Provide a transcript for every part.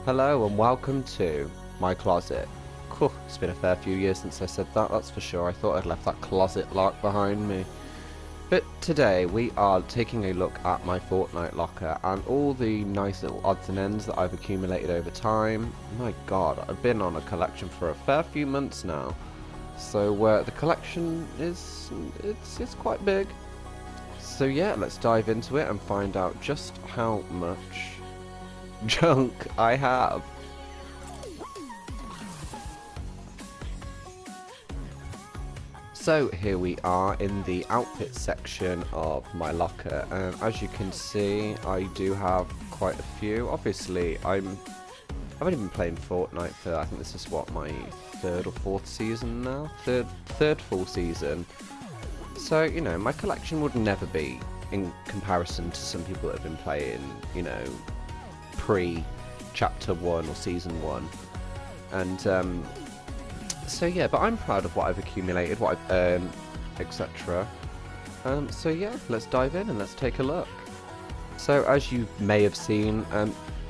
Hello and welcome to my closet. Cool, it's been a fair few years since I said that, that's for sure. I thought I'd left that closet lock behind me. But today we are taking a look at my Fortnite locker and all the nice little odds and ends that I've accumulated over time. My god, I've been on a collection for a fair few months now. So the collection is it's quite big. So yeah, let's dive into it and find out just how much junk I have. So here we are in the outfit section of my locker, and as you can see I do have quite a few. Obviously I've only been playing Fortnite for, I think this is what, my third or fourth season now? Third full season. So, you know, my collection would never be in comparison to some people that have been playing, you know, pre-chapter 1 or season 1. And so yeah, but I'm proud of what I've accumulated, what I've earned, etc. So yeah, let's dive in and let's take a look. So as you may have seen,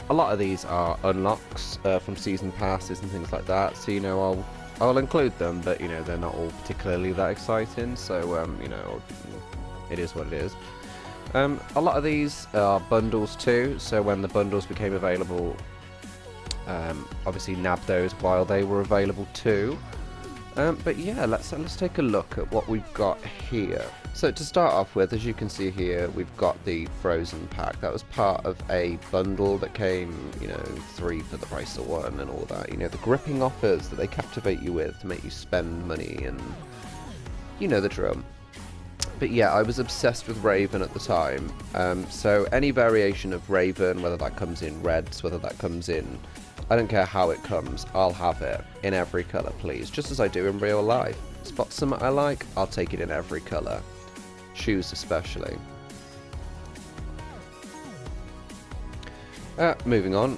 a lot of these are unlocks from season passes and things like that, so you know, I'll include them, but you know, they're not all particularly that exciting, so you know, it is what it is. A lot of these are bundles too, so when the bundles became available, obviously nabbed those while they were available too. But yeah, let's take a look at what we've got here. So to start off with, as you can see here, we've got the Frozen pack. That was part of a bundle that came, you know, 3 for the price of 1 and all that. You know, the gripping offers that they captivate you with to make you spend money, and you know the drill. But yeah, I was obsessed with Raven at the time. So any variation of Raven, whether that comes in reds, whether that comes in, I don't care how it comes, I'll have it in every colour, please. Just as I do in real life. Spot something I like, I'll take it in every colour. Shoes especially. Moving on,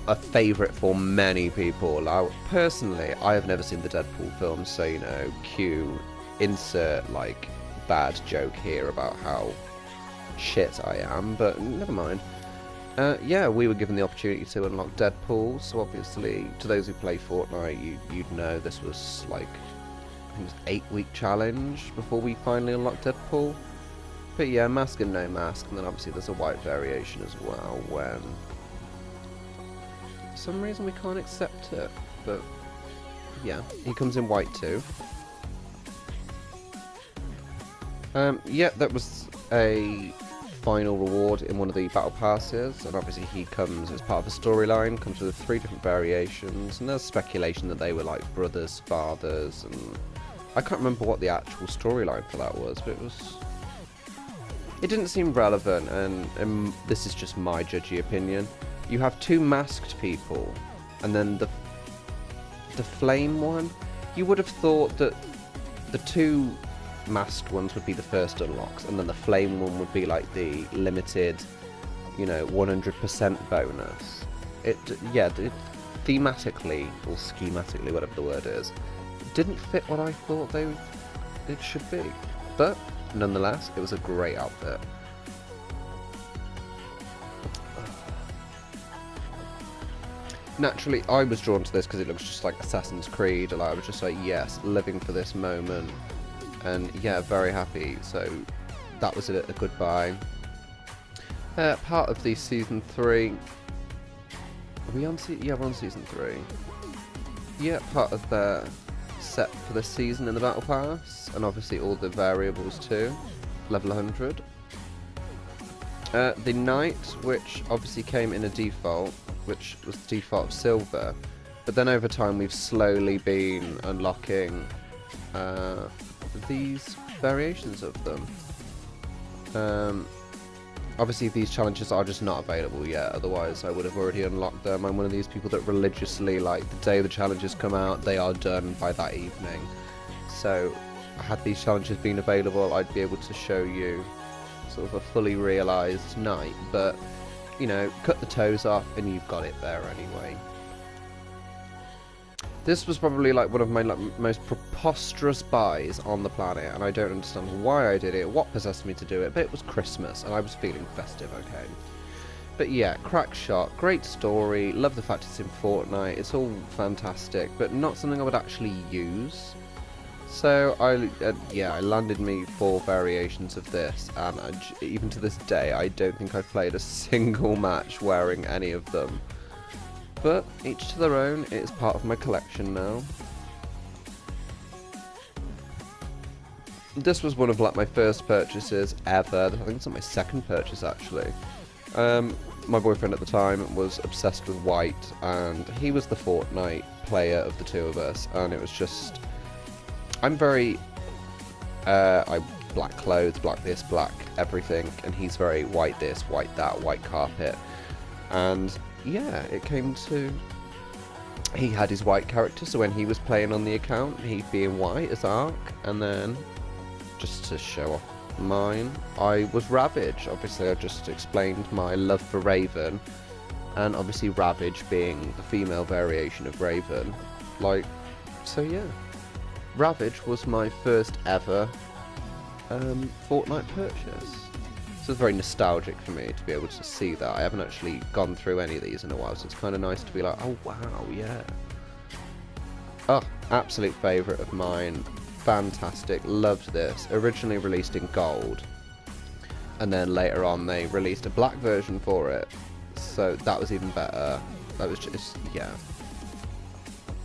a favourite for many people. Now, personally, I have never seen the Deadpool films, so you know, cue, insert like bad joke here about how shit I am, but never mind. Yeah, we were given the opportunity to unlock Deadpool, so obviously, to those who play Fortnite, you'd know this was like, I think it was 8-week challenge before we finally unlocked Deadpool. But yeah, mask and no mask, and then obviously there's a white variation as well, when for some reason we can't accept it, but yeah, he comes in white too. Yeah, that was a final reward in one of the battle passes, and obviously he comes as part of a storyline, comes with 3 different variations, and there's speculation that they were like brothers, fathers, and I can't remember what the actual storyline for that was, but it didn't seem relevant, and this is just my judgy opinion. You have 2 masked people, and then the flame one, you would have thought that the 2 masked ones would be the first unlocks, and then the flame one would be like the limited, you know, 100% bonus. Thematically or schematically, whatever the word is, didn't fit what I thought it should be, but nonetheless, it was a great outfit. Naturally, I was drawn to this because it looks just like Assassin's Creed, and I was just like, yes, living for this moment. And yeah, very happy, so that was a good buy. Part of the Season 3... Are we on yeah, we're on Season 3. Yeah, part of the set for this season in the Battle Pass, and obviously all the variables too. Level 100. The Knight, which obviously came in a default, which was the default of silver, but then over time we've slowly been unlocking these variations of them. Obviously these challenges are just not available yet, otherwise I would have already unlocked them. I'm one of these people that religiously, like, the day the challenges come out, they are done by that evening. So had these challenges been available, I'd be able to show you sort of a fully realised night, but you know, cut the toes off and you've got it there anyway. This was probably like one of my most preposterous buys on the planet, and I don't understand why I did it, what possessed me to do it, but it was Christmas and I was feeling festive, okay. But yeah, crack shot, great story, love the fact it's in Fortnite, it's all fantastic, but not something I would actually use. So I landed me 4 variations of this, and even to this day I don't think I've played a single match wearing any of them. But each to their own, it is part of my collection now. This was one of like my first purchases ever. I think it's not my second purchase actually. My boyfriend at the time was obsessed with white, and he was the Fortnite player of the two of us, and it was just, I'm very, black clothes, black this, black everything, and he's very white this, white that, white carpet, and yeah, it came to, he had his white character, so when he was playing on the account, he'd be in white as Ark, and then, just to show off mine, I was Ravage. Obviously I just explained my love for Raven, and obviously Ravage being the female variation of Raven, like, so yeah, Ravage was my first ever Fortnite purchase, so it's very nostalgic for me to be able to see that. I haven't actually gone through any of these in a while, so it's kind of nice to be like, oh wow, yeah. Oh, absolute favourite of mine. Fantastic, loved this. Originally released in gold, and then later on they released a black version for it, so that was even better. That was just, yeah.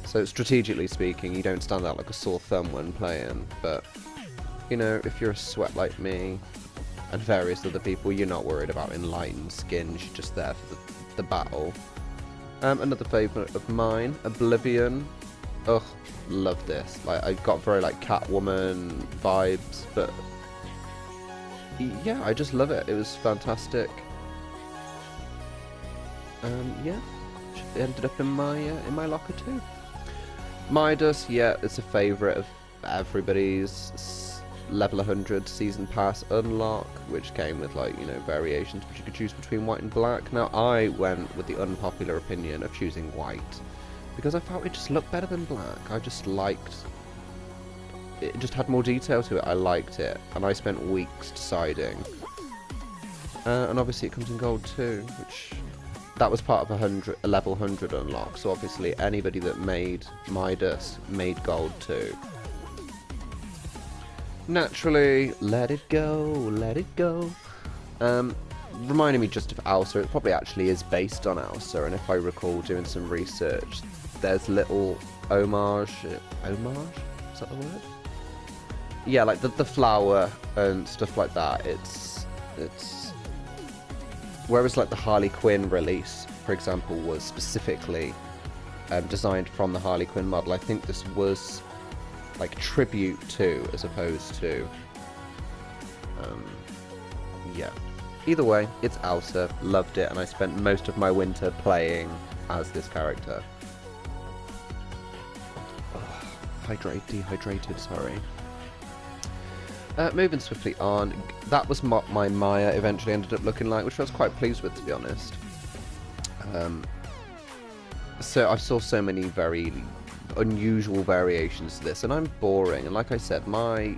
So strategically speaking, you don't stand out like a sore thumb when playing, but you know, if you're a sweat like me and various other people, you're not worried about enlightened skins, you're just there for the battle. Another favourite of mine, Oblivion. Ugh, love this. Like, I got very like Catwoman vibes, but yeah, I just love it. It was fantastic. Yeah, it ended up in my locker too. Midas, yeah, it's a favourite of everybody's. Level 100 season pass unlock, which came with like, you know, variations which you could choose between white and black. Now I went with the unpopular opinion of choosing white, because I felt it just looked better than black. I just liked it, just had more detail to it. I liked it, and I spent weeks deciding. And obviously it comes in gold too, which that was part of a level 100 unlock, so obviously anybody that made Midas made gold too. Naturally, let it go, let it go. Reminding me just of Elsa. It probably actually is based on Elsa, and if I recall doing some research, there's little homage. Homage? Is that the word? Yeah, like the flower and stuff like that. It's whereas like the Harley Quinn release, for example, was specifically designed from the Harley Quinn model. I think this was like tribute to, as opposed to, yeah. Either way, it's Elsa, loved it, and I spent most of my winter playing as this character. Dehydrated, sorry. Moving swiftly on, that was what my Maya eventually ended up looking like, which I was quite pleased with, to be honest. So I saw so many very unusual variations to this, and I'm boring, and like I said, my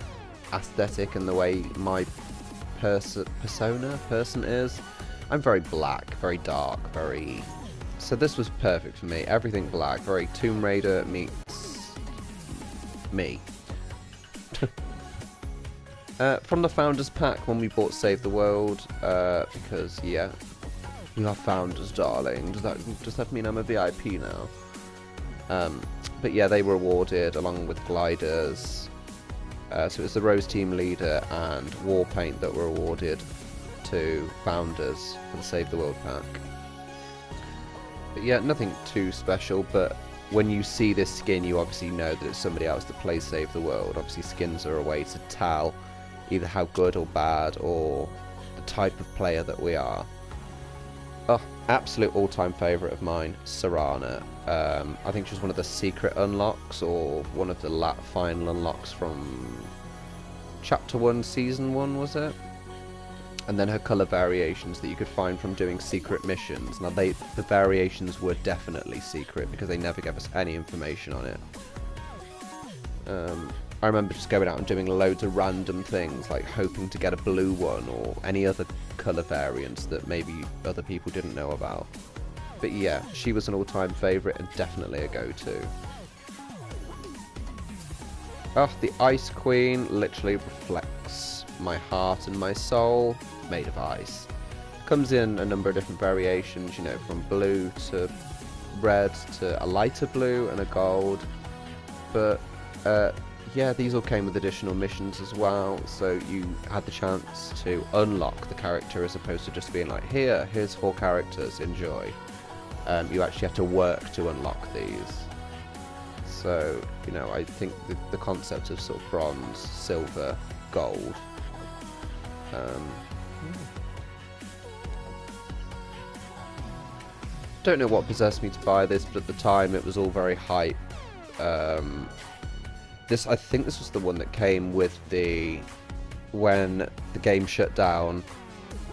aesthetic and the way my person is, I'm very black, very dark, very, so this was perfect for me. Everything black, very Tomb Raider meets me. From the Founders Pack, when we bought Save the World, because yeah, you are Founders, darling. Does that mean I'm a VIP now? But yeah, they were awarded along with gliders. So it was the Rose Team Leader and Warpaint that were awarded to Founders for the Save the World pack. But yeah, nothing too special, but when you see this skin, you obviously know that it's somebody else that plays Save the World. Obviously skins are a way to tell either how good or bad, or the type of player that we are. Oh, absolute all-time favourite of mine, Serana. I think she was one of the secret unlocks, or one of the final unlocks from Chapter 1, Season 1, was it? And then her colour variations that you could find from doing secret missions. Now, the variations were definitely secret, because they never gave us any information on it. I remember just going out and doing loads of random things, like hoping to get a blue one or any other colour variants that maybe other people didn't know about. But yeah, she was an all-time favourite and definitely a go-to. Oh, the Ice Queen literally reflects my heart and my soul, made of ice. Comes in a number of different variations, you know, from blue to red to a lighter blue and a gold. But yeah, these all came with additional missions as well, so you had the chance to unlock the character as opposed to just being like, here's 4 characters, enjoy. You actually have to work to unlock these. So, you know, I think the concept of sort of bronze, silver, gold. Don't know what possessed me to buy this, but at the time it was all very hype. I think this was the one that came with when the game shut down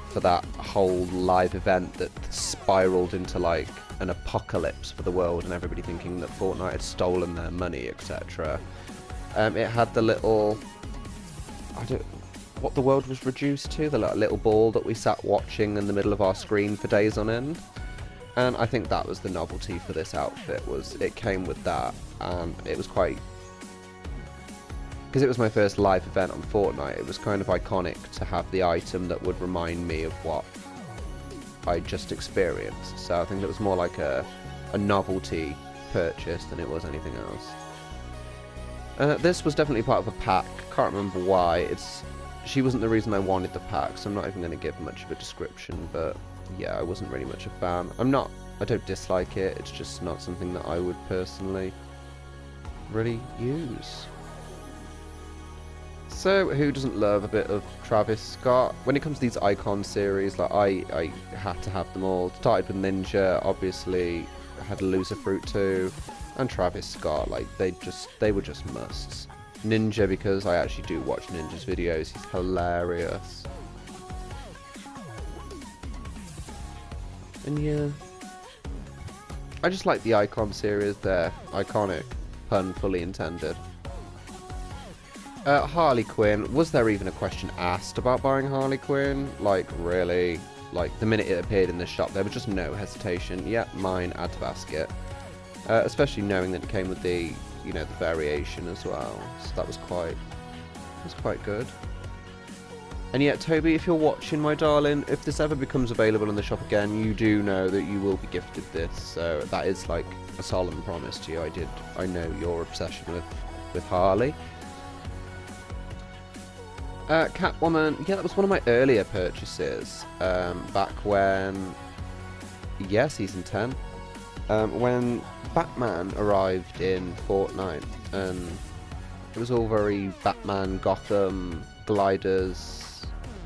for that whole live event that spiraled into like an apocalypse for the world and everybody thinking that Fortnite had stolen their money, etc. It had the little, what the world was reduced to, the little ball that we sat watching in the middle of our screen for days on end. And I think that was the novelty for this outfit, was it came with that, and it was quite, because it was my first live event on Fortnite, it was kind of iconic to have the item that would remind me of what I just experienced. So I think it was more like a novelty purchase than it was anything else. This was definitely part of a pack. Can't remember why. She wasn't the reason I wanted the pack, so I'm not even going to give much of a description, but yeah, I wasn't really much a fan. I don't dislike it, it's just not something that I would personally really use. So, who doesn't love a bit of Travis Scott? When it comes to these Icon series, like I had to have them all. Started with Ninja, obviously, had Loser Fruit too, and Travis Scott, like they were just musts. Ninja, because I actually do watch Ninja's videos, he's hilarious. And yeah, I just like the Icon series, they're iconic, pun fully intended. Harley Quinn, was there even a question asked about buying Harley Quinn? Like, really? Like, the minute it appeared in the shop, there was just no hesitation. Yep, mine, add to basket. Especially knowing that it came with the, you know, the variation as well. So that was quite good. And yet, Toby, if you're watching, my darling, if this ever becomes available in the shop again, you do know that you will be gifted this. So that is like a solemn promise to you. I know your obsession with Harley. Catwoman, yeah, that was one of my earlier purchases, back when, yeah, Season 10, when Batman arrived in Fortnite, and it was all very Batman, Gotham, gliders,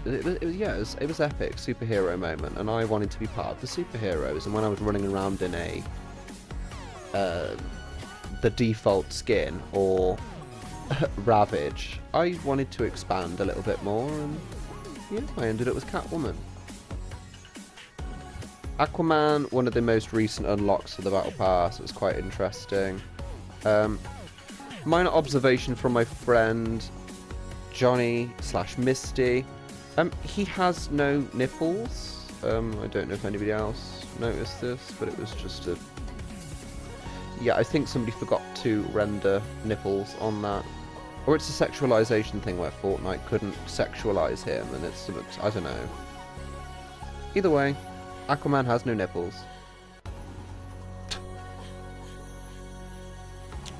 it was epic, superhero moment, and I wanted to be part of the superheroes, and when I was running around in the default skin, or Ravage, I wanted to expand a little bit more, and yeah, I ended up with Catwoman. Aquaman, one of the most recent unlocks for the Battle Pass. It was quite interesting. Minor observation from my friend Johnny/Misty. He has no nipples. I don't know if anybody else noticed this, but it was just a... Yeah, I think somebody forgot to render nipples on that. Or it's a sexualization thing where Fortnite couldn't sexualize him, and it's... I don't know. Either way, Aquaman has no nipples.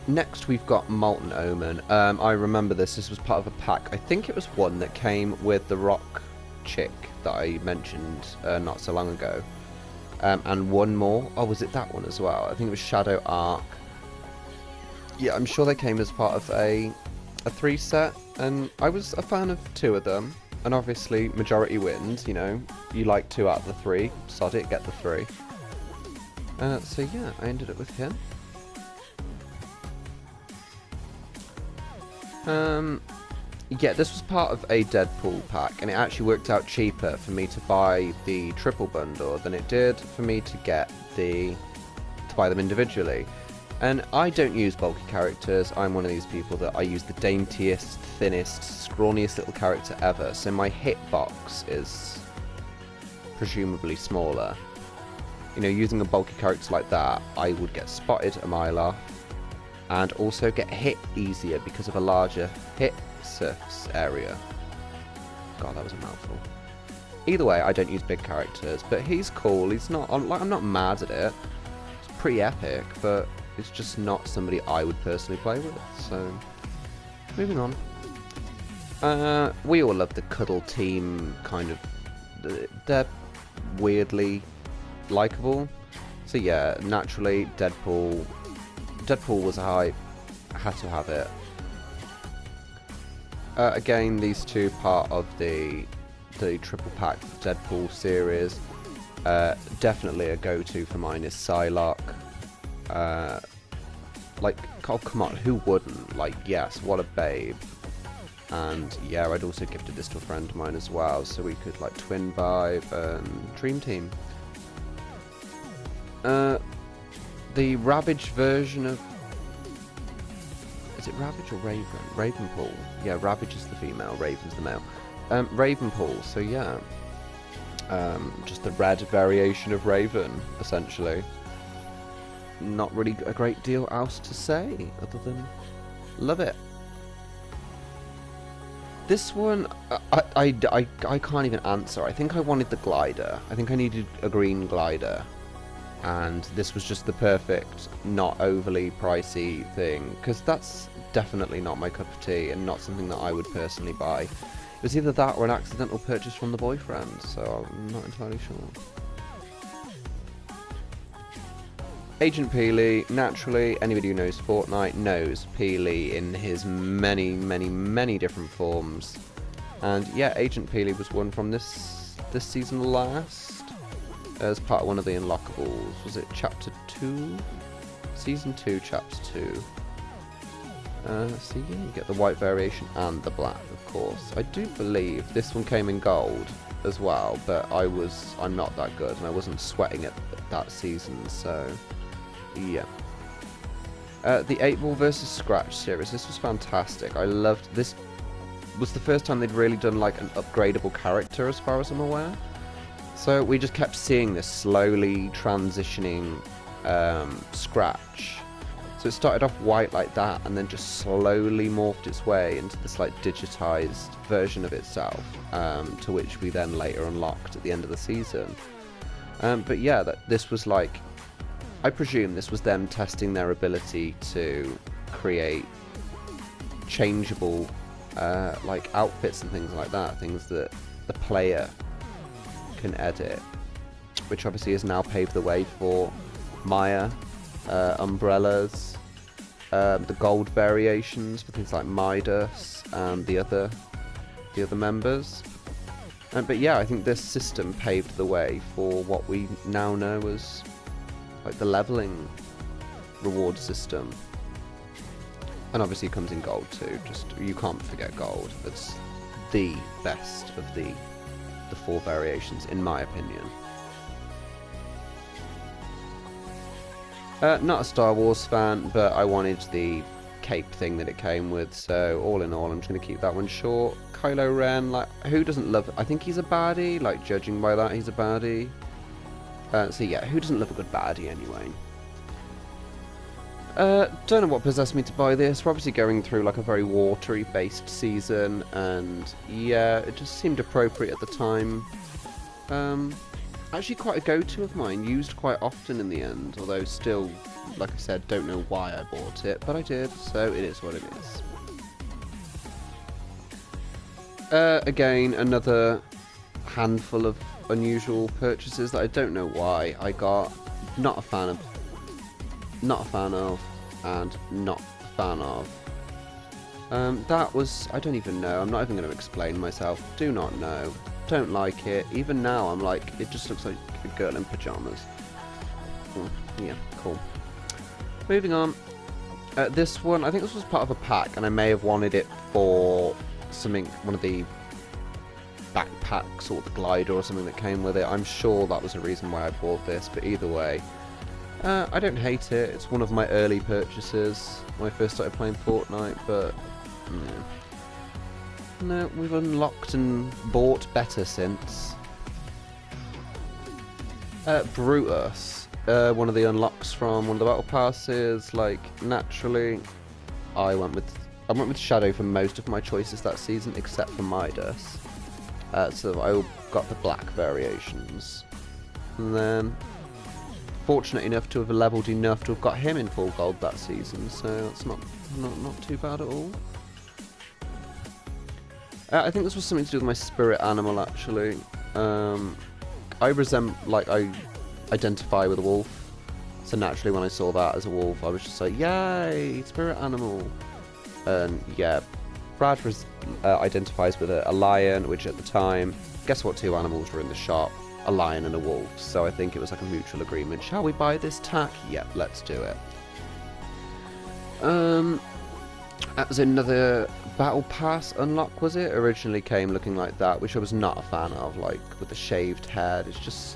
Next we've got Molten Omen. I remember this was part of a pack. I think it was one that came with the rock chick that I mentioned not so long ago. And one more. Oh, was it that one as well? I think it was Shadow Arc. Yeah, I'm sure they came as part of a 3 set, and I was a fan of 2 of them. And obviously, majority wins, you know. You like 2 out of the 3. Sod it, get the 3. So yeah, I ended up with him. Yeah, this was part of a Deadpool pack, and it actually worked out cheaper for me to buy the triple bundle than it did for me to get to buy them individually. And I don't use bulky characters. I'm one of these people that I use the daintiest, thinnest, scrawniest little character ever. So my hitbox is presumably smaller. You know, using a bulky character like that, I would get spotted a mile off and also get hit easier because of a larger hit surface area. God, that was a mouthful. Either way, I don't use big characters, but he's cool. He's not, I'm not mad at it. It's pretty epic, but it's just not somebody I would personally play with. So, moving on. We all love the cuddle team kind of. They're weirdly likable. So yeah, naturally, Deadpool was a hype. Had to have it. Again, these two part of the triple pack Deadpool series. Definitely a go-to for mine is Psylocke. Like, oh come on, who wouldn't? Like, yes, what a babe. And yeah, I'd also gifted this to a friend of mine as well, so we could like twin vibe and dream team. The Ravage version of, is it Ravage or Raven? Ravenpool. Yeah, Ravage is the female, Raven's the male. Ravenpool, so yeah. Just the red variation of Raven, essentially. Not really a great deal else to say, other than love it. This one, I can't even answer. I think I wanted the glider. I think I needed a green glider. And this was just the perfect, not overly pricey thing. Because that's definitely not my cup of tea and not something that I would personally buy. It was either that or an accidental purchase from the boyfriend, so I'm not entirely sure. Agent Peely, naturally, anybody who knows Fortnite knows Peely in his many, many, many different forms. And yeah, Agent Peely was one from this season last, as part of one of the unlockables. Was it Chapter 2? Season 2, Chapter 2. So yeah, you get the white variation and the black, of course. I do believe this one came in gold as well, but I'm not that good, and I wasn't sweating it that season, so yeah. The 8-Ball vs Scratch series, this was fantastic. I loved this. Was the first time they'd really done like an upgradable character, as far as I'm aware. So we just kept seeing this slowly transitioning Scratch. So it started off white like that, and then just slowly morphed its way into this like digitized version of itself, to which we then later unlocked at the end of the season. But yeah, this was like, I presume this was them testing their ability to create changeable like outfits and things like that, things that the player can edit, which obviously has now paved the way for Maya, umbrellas, the gold variations for things like Midas and the other members. But yeah, I think this system paved the way for what we now know as like the leveling reward system. And obviously it comes in gold too. Just, you can't forget gold. It's the best of the 4 variations, in my opinion. Not a Star Wars fan, but I wanted the cape thing that it came with, so all in all, I'm just going to keep that one short. Kylo Ren, like, who doesn't love... I think he's a baddie, like, judging by that, he's a baddie. So yeah, who doesn't love a good baddie anyway? Don't know what possessed me to buy this. We're obviously going through like a very watery based season, and yeah, it just seemed appropriate at the time. Actually quite a go-to of mine, used quite often in the end, although still, like I said, don't know why I bought it, but I did, so it is what it is. Again, another handful of unusual purchases that I don't know why I got. Not a fan of, and not a fan of. That was, I don't even know, I'm not even going to explain myself, do not know, don't like it. Even now I'm like, it just looks like a girl in pyjamas. Yeah, cool. Moving on. This one, I think this was part of a pack, and I may have wanted it for something, one of the backpacks or the glider or something that came with it. I'm sure that was a reason why I bought this, but either way, I don't hate it. It's one of my early purchases when I first started playing Fortnite, but no, we've unlocked and bought better since. Brutus, one of the unlocks from one of the battle passes. Like, naturally, I went with Shadow for most of my choices that season, except for Midas. So I got the black variations, and then fortunate enough to have leveled enough to have got him in full gold that season. So that's not too bad at all. I think this was something to do with my spirit animal, actually. I identify with a wolf, so naturally when I saw that as a wolf, I was just like, yay, spirit animal. And yeah, Brad identifies with a lion, which at the time, guess what 2 animals were in the shop? A lion and a wolf. So I think it was like a mutual agreement. Shall we buy this tack? Yep, let's do it. That was another battle pass unlock, was it? Originally came looking like that, which I was not a fan of, like with the shaved head. It's just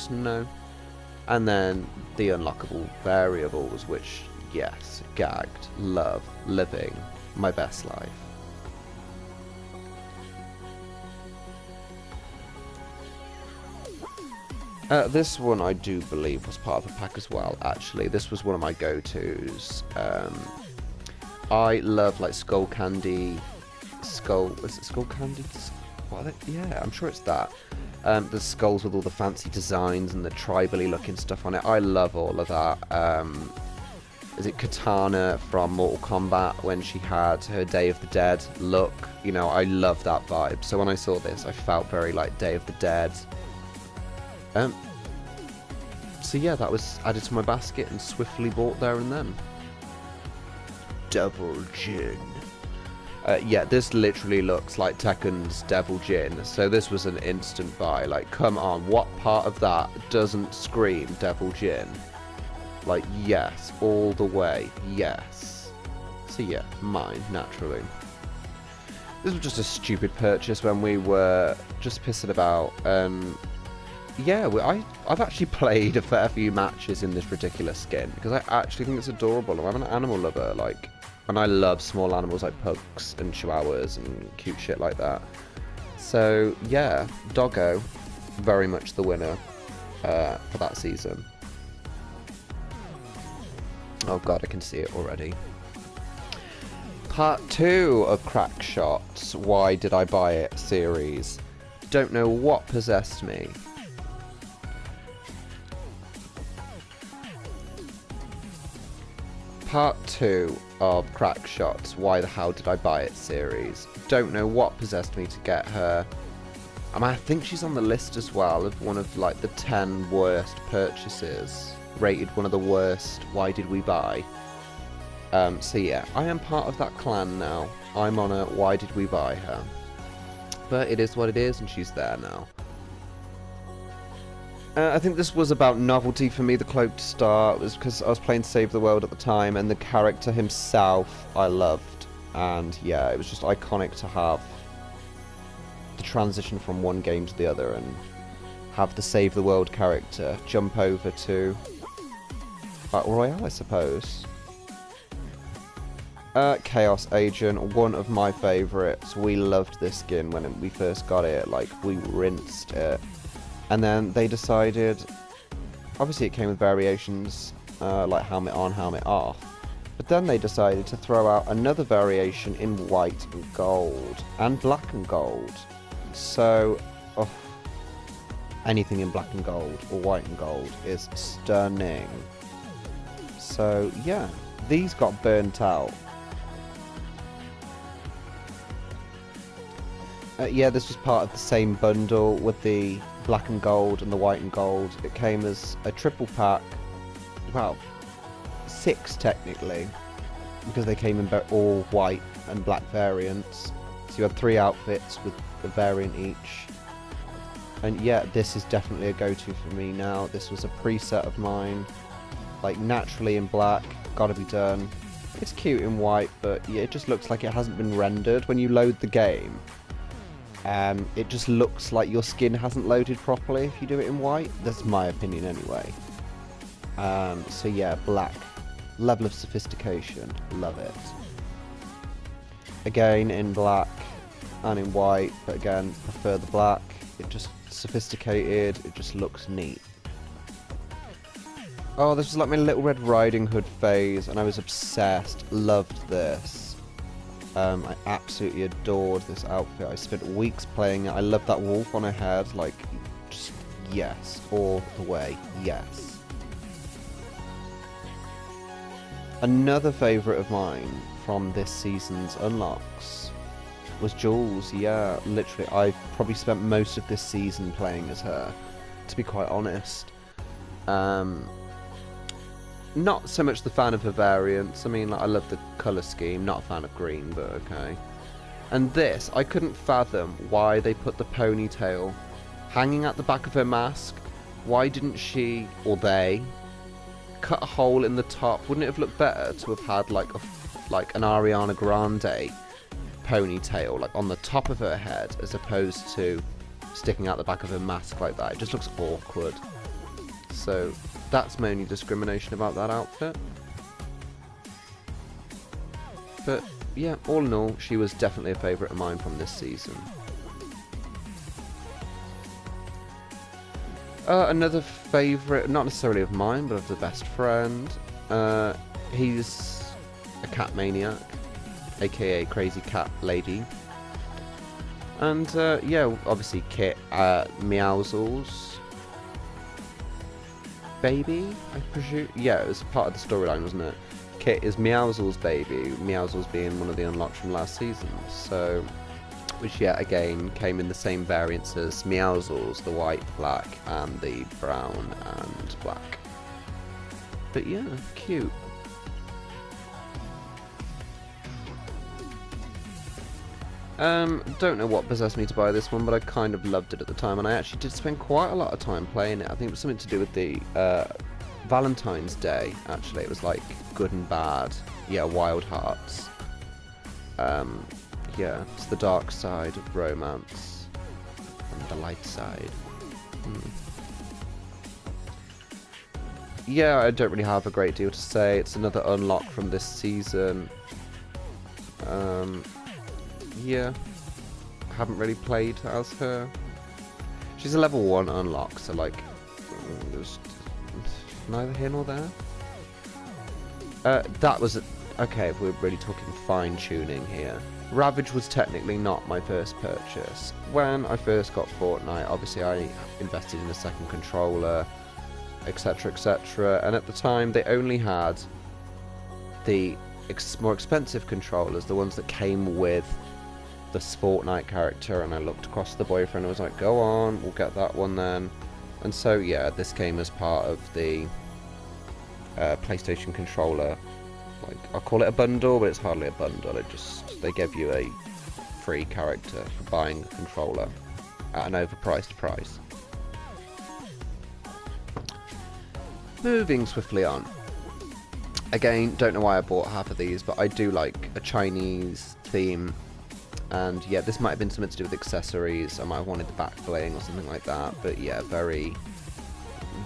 no. And then the unlockable variables, which, yes, gagged, love, living my best life. This one I do believe was part of the pack as well, actually. This was one of my go-tos. I love, like, skull candy. Is it skull candy? What are they? Yeah, I'm sure it's that. The skulls with all the fancy designs and the tribally looking stuff on it. I love all of that. Is it Katana from Mortal Kombat when she had her Day of the Dead look? You know, I love that vibe. So when I saw this, I felt very like Day of the Dead. So yeah, that was added to my basket and swiftly bought there and then. Devil Jin. Yeah, this literally looks like Tekken's Devil Jin, so this was an instant buy. Like, come on, what part of that doesn't scream Devil Jin? Like, yes, all the way, yes. So yeah, mine, naturally. This was just a stupid purchase when we were just pissing about. Yeah, I've actually played a fair few matches in this ridiculous skin, because I actually think it's adorable. I'm an animal lover, like, and I love small animals like pugs and chihuahuas and cute shit like that. So, yeah, Doggo, very much the winner for that season. Oh god, I can see it already. Part 2 of Crack Shots, Why Did I Buy It series. Don't know what possessed me. Part 2 of Crack Shots, Why the Hell Did I Buy It series. Don't know what possessed me to get her. I think she's on the list as well of one of like the 10 worst purchases. Rated one of the worst, why did we buy? So yeah, I am part of that clan now. I'm on a why did we buy her. But it is what it is and she's there now. I think this was about novelty for me, the cloaked star. It was because I was playing Save the World at the time, and the character himself I loved. And yeah, it was just iconic to have the transition from one game to the other and have the Save the World character jump over to Battle Royale, I suppose. Chaos Agent, one of my favourites. We loved this skin when we first got it, like we rinsed it. And then they decided, obviously it came with variations, like helmet on, helmet off. But then they decided to throw out another variation in white and gold, and black and gold. So, anything in black and gold, or white and gold, is stunning. So, yeah, these got burnt out. Yeah, this was part of the same bundle with the black and gold and the white and gold. It came as a triple pack. Well, 6 technically, because they came in all white and black variants. So you had 3 outfits with a variant each. And yeah, this is definitely a go-to for me now. This was a preset of mine. Like, naturally in black, gotta be done. It's cute in white, but yeah, it just looks like it hasn't been rendered. When you load the game, it just looks like your skin hasn't loaded properly if you do it in white. That's my opinion anyway. So yeah, black. Level of sophistication. Love it. Again, in black and in white, but again, prefer the black. It just sophisticated, it just looks neat. Oh, this was like my Little Red Riding Hood phase, and I was obsessed. Loved this. I absolutely adored this outfit. I spent weeks playing it. I loved that wolf on her head. Like, just yes, all the way, yes. Another favourite of mine from this season's unlocks was Jules. Yeah, literally, I've probably spent most of this season playing as her, to be quite honest. Not so much the fan of her variants. I mean, like, I love the colour scheme. Not a fan of green, but okay. And this, I couldn't fathom why they put the ponytail hanging at the back of her mask. Why didn't she, or they, cut a hole in the top? Wouldn't it have looked better to have had like an Ariana Grande ponytail like on the top of her head, as opposed to sticking out the back of her mask like that? It just looks awkward. So that's my only discrimination about that outfit. But yeah, all in all, she was definitely a favourite of mine from this season. Another favourite, not necessarily of mine, but of the best friend. He's a cat maniac, aka Crazy Cat Lady. And yeah, obviously Kit, Meowsles baby, I presume. Yeah, it was part of the storyline, wasn't it? Kit is Meowsles' baby, Meowsles being one of the unlocks from last season. So, which yet again came in the same variants as Meowsles, the white, black, and the brown and black. But yeah, cute. Don't know what possessed me to buy this one, but I kind of loved it at the time, and I actually did spend quite a lot of time playing it. I think it was something to do with the Valentine's Day, actually. It was like good and bad. Yeah, Wild Hearts. Yeah, it's the dark side of romance and the light side. Yeah, I don't really have a great deal to say. It's another unlock from this season. Yeah, I haven't really played as her. She's a level 1 unlock, so like, there's neither here nor there. That was okay, if we're really talking fine-tuning here. Ravage was technically not my first purchase. When I first got Fortnite, obviously I invested in a second controller, etc, etc, and at the time they only had the more expensive controllers, the ones that came with the Fortnite character, and I looked across the boyfriend and was like, go on, we'll get that one then. And so yeah, this came as part of the PlayStation controller. Like, I'll call it a bundle, but it's hardly a bundle. They give you a free character for buying a controller at an overpriced price. Moving swiftly on. Again, don't know why I bought half of these, but I do like a Chinese theme. And yeah, this might have been something to do with accessories. I might have wanted the back bling or something like that. But yeah,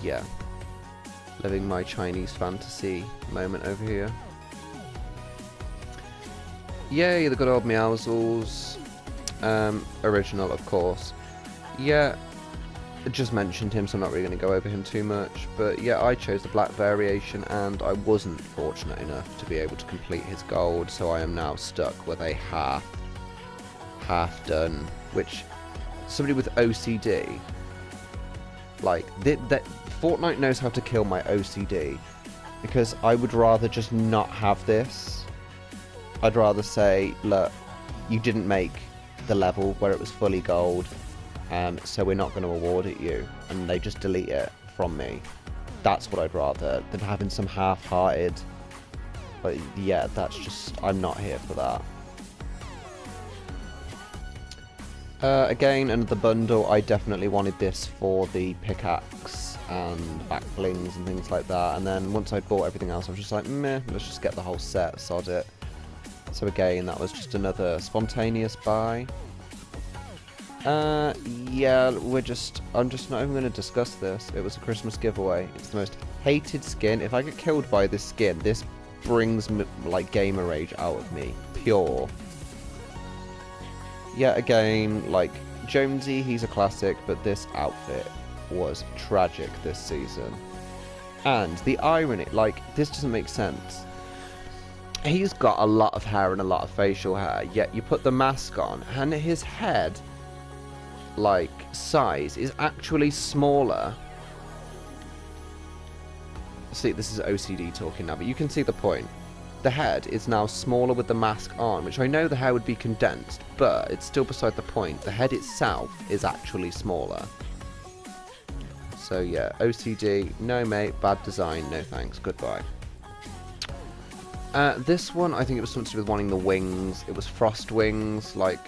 yeah. Living my Chinese fantasy moment over here. Yay, the good old Meowsles. Original, of course. Yeah, I just mentioned him, so I'm not really going to go over him too much. But yeah, I chose the black variation, and I wasn't fortunate enough to be able to complete his gold, so I am now stuck with a half done, which somebody with OCD, like, that Fortnite knows how to kill my OCD, because I would rather just not have this. I'd rather say, look, you didn't make the level where it was fully gold, so we're not going to award it you, and they just delete it from me. That's what I'd rather than having some half-hearted, but yeah, that's just, I'm not here for that. Again, another bundle. I definitely wanted this for the pickaxe and back blings and things like that, and then once I bought everything else I was just like, meh, let's just get the whole set, sod it. So again, that was just another spontaneous buy. Yeah, I'm just not even going to discuss this. It was a Christmas giveaway. It's the most hated skin. If I get killed by this skin, this brings, like, gamer rage out of me. Pure. Yeah, again, like, Jonesy, he's a classic, but this outfit was tragic this season. And the irony, like, this doesn't make sense. He's got a lot of hair and a lot of facial hair, yet you put the mask on, and his head, like, size is actually smaller. See, this is OCD talking now, but you can see the point. The head is now smaller with the mask on, which I know the hair would be condensed, but it's still beside the point. The head itself is actually smaller. So yeah, OCD, no mate, bad design, no thanks, goodbye. This one, I think it was something to do with wanting the wings. It was frost wings, like...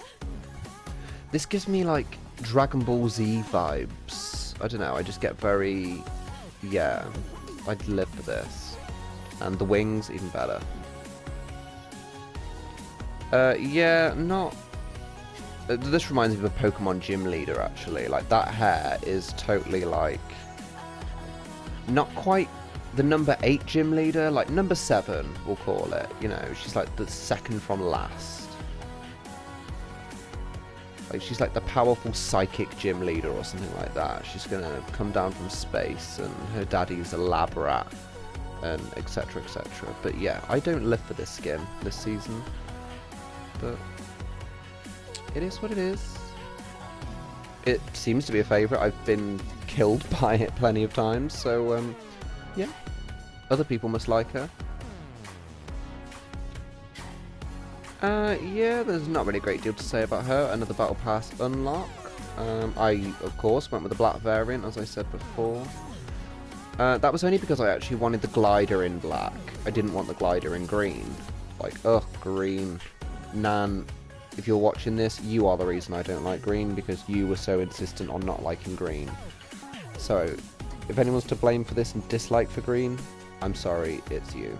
This gives me, like, Dragon Ball Z vibes. I don't know, I just get very... Yeah, I'd live for this. And the wings, even better. Yeah, not... This reminds me of a Pokemon gym leader, actually. Like, that hair is totally, like... Not quite the number 8 gym leader, like, number 7, we'll call it. You know, she's, like, the second from last. Like, she's, like, the powerful psychic gym leader or something like that. She's gonna come down from space, and her daddy's a lab rat, and etc, etc. But, yeah, I don't live for this skin this season. But... it is what it is. It seems to be a favourite. I've been killed by it plenty of times, so, yeah. Other people must like her. Yeah, there's not really a great deal to say about her. Another Battle Pass unlock. I, of course, went with the black variant, as I said before. That was only because I actually wanted the glider in black. I didn't want the glider in green. Like, ugh, green. Nan. If you're watching this, you are the reason I don't like green, because you were so insistent on not liking green. So, if anyone's to blame for this and dislike for green, I'm sorry, it's you.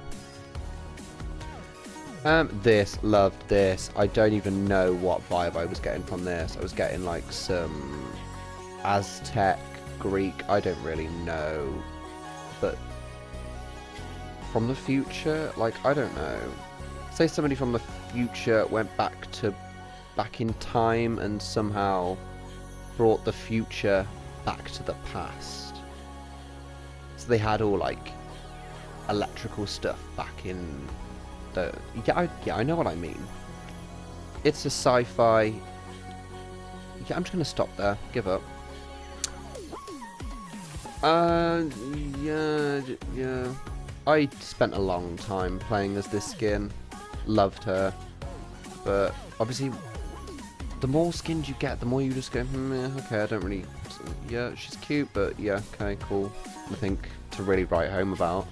Loved this. I don't even know what vibe I was getting from this. I was getting like some Aztec, Greek, I don't really know. But from the future, like, I don't know. Say somebody from the future went back in time and somehow brought the future back to the past. So they had all, like, electrical stuff back in the... Yeah, I know what I mean. It's a sci-fi... Yeah, I'm just gonna stop there. Give up. Yeah. I spent a long time playing as this skin. Loved her. But, obviously... the more skins you get, the more you just go, okay, I don't really... Yeah, she's cute, but yeah, okay, cool. Nothing to really write home about.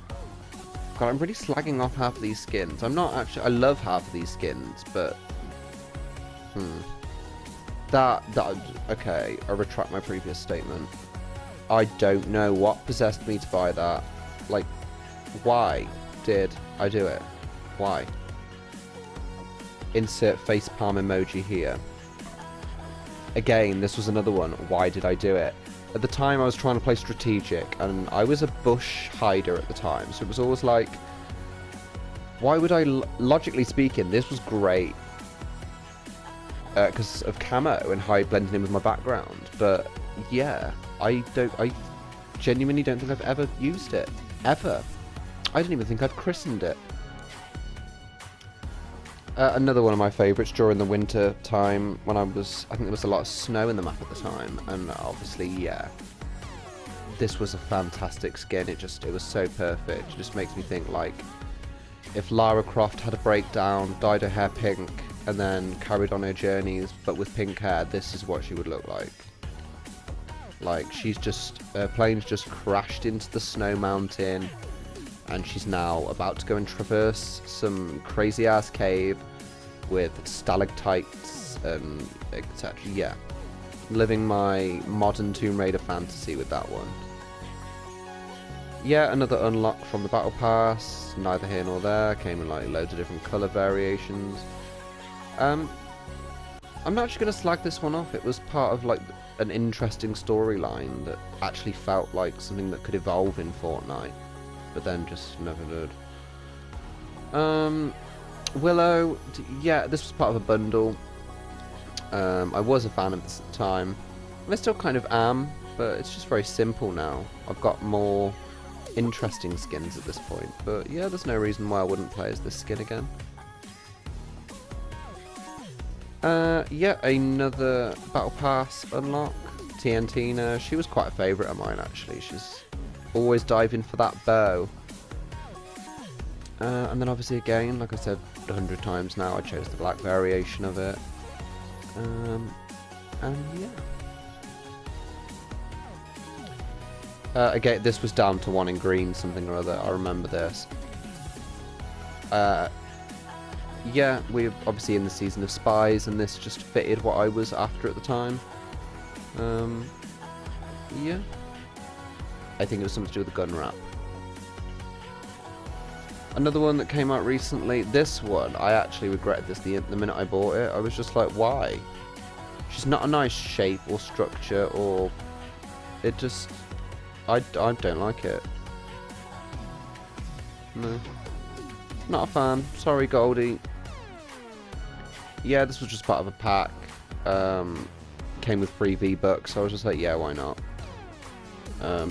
God, I'm really slagging off half of these skins. I'm not actually... I love half of these skins, but... Okay, I retract my previous statement. I don't know what possessed me to buy that. Like, why did I do it? Why? Insert facepalm emoji here. Again, this was another one. Why did I do it? At the time, I was trying to play strategic, and I was a bush hider at the time, so it was always like, why would I, logically speaking, this was great, because of camo and how it blended in with my background, but yeah, I genuinely don't think I've ever used it. Ever. I didn't even think I'd christened it. Another one of my favourites during the winter time when I think there was a lot of snow in the map at the time, and obviously, yeah, this was a fantastic skin. It was so perfect. It just makes me think, like, if Lara Croft had a breakdown, dyed her hair pink, and then carried on her journeys, but with pink hair, this is what she would look like. Like, her plane's just crashed into the snow mountain, and she's now about to go and traverse some crazy ass cave with stalactites and etc. Yeah, living my modern Tomb Raider fantasy with that one. Yeah, another unlock from the Battle Pass, neither here nor there, came in like loads of different colour variations. I'm not actually going to slag this one off. It was part of like an interesting storyline that actually felt like something that could evolve in Fortnite, but then just never did. Willow, yeah, this was part of a bundle. I was a fan of this at the time, and I still kind of am, but it's just very simple now. I've got more interesting skins at this point, but yeah, there's no reason why I wouldn't play as this skin again. Yeah, another Battle Pass unlock, TNTina. She was quite a favourite of mine actually. She's always diving for that bow. And then obviously again, like I said 100 times now, I chose the black variation of it. And yeah. Again, this was down to one in green, something or other. I remember this. Yeah, we're obviously in the season of spies, and this just fitted what I was after at the time. Yeah. I think it was something to do with the gun wrap. Another one that came out recently, this one, I actually regretted this the minute I bought it. I was just like, why? She's not a nice shape or structure, or... It just... I don't like it. No. Not a fan. Sorry, Goldie. Yeah, this was just part of a pack. Came with free V-Bucks, so I was just like, yeah, why not?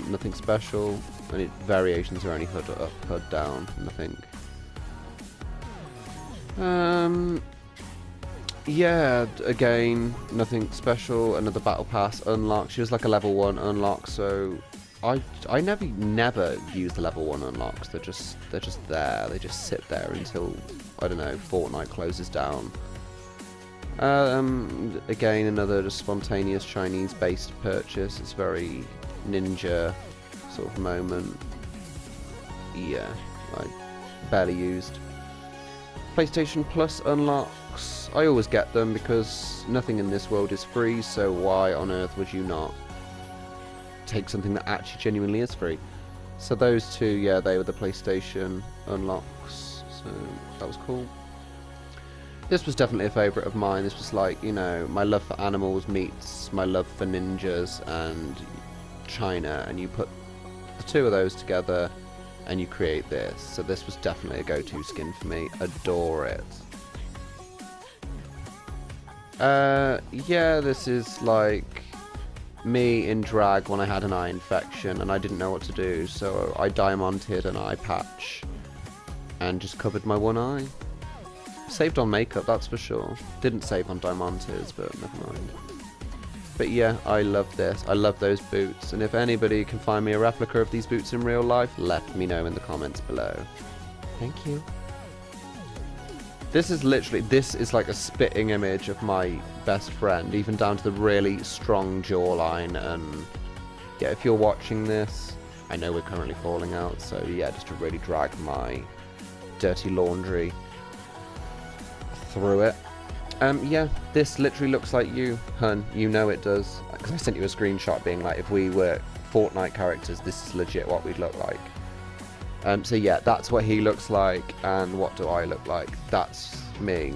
Nothing special. Any variations are only hood up, hood down, nothing. Yeah, again, nothing special. Another Battle Pass unlock. She was like a level 1 unlock, so I never use the level 1 unlocks. They're just there. They just sit there until, I don't know, Fortnite closes down. Again, another just spontaneous Chinese-based purchase. It's very ninja sort of moment. Yeah, I barely used. PlayStation Plus unlocks. I always get them because nothing in this world is free, so why on earth would you not take something that actually genuinely is free? So those two, yeah, they were the PlayStation unlocks, so that was cool. This was definitely a favourite of mine. This was like, you know, my love for animals meets my love for ninjas and China, and you put the two of those together and you create this. So this was definitely a go-to skin for me. Adore it. Yeah, this is like me in drag when I had an eye infection and I didn't know what to do, so I diamanted an eye patch and just covered my one eye. Saved on makeup, that's for sure. Didn't save on diamantes, but never mind. But yeah, I love this. I love those boots, and if anybody can find me a replica of these boots in real life, let me know in the comments below. Thank you. This is literally, this is like a spitting image of my best friend, even down to the really strong jawline. And yeah, if you're watching this, I know we're currently falling out, so yeah, just to really drag my dirty laundry through it. Yeah, this literally looks like you, hun. You know it does, because I sent you a screenshot being like, if we were Fortnite characters, this is legit what we'd look like. So yeah, that's what he looks like, and what do I look like? That's me,